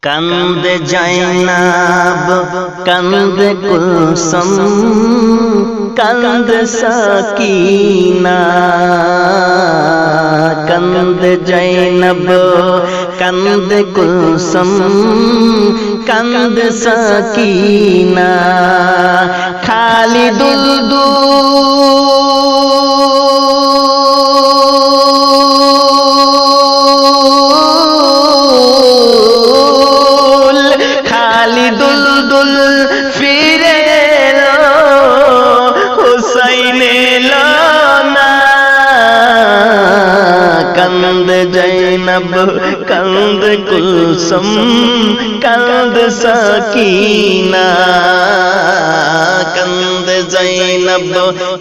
कंद जैनब कंद कुलसुम कंद सकीना कंद जैनब कंद कुलसुम कंद सकीना खाली दुलदुल कंद जैनब कंद कुलसुम कंद सकीना कंद जैनब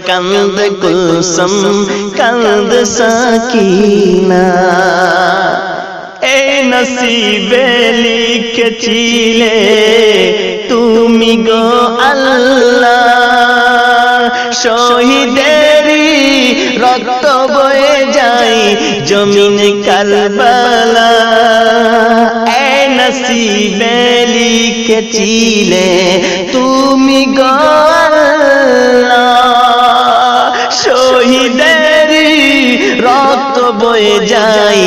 कंद कुलसुम कंद सकीना ए नसीबे लिखेছিলে তুমি গো আল্লাহ শহীদেরি রক্ত বয়ে যায় জমিনে কারবালা এ নসিবে লিখেছিলে তুমি গো আল্লাহ শহীদেরি রক্ত বয়ে যায়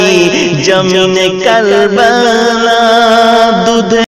জমিনে কারবালা দুধ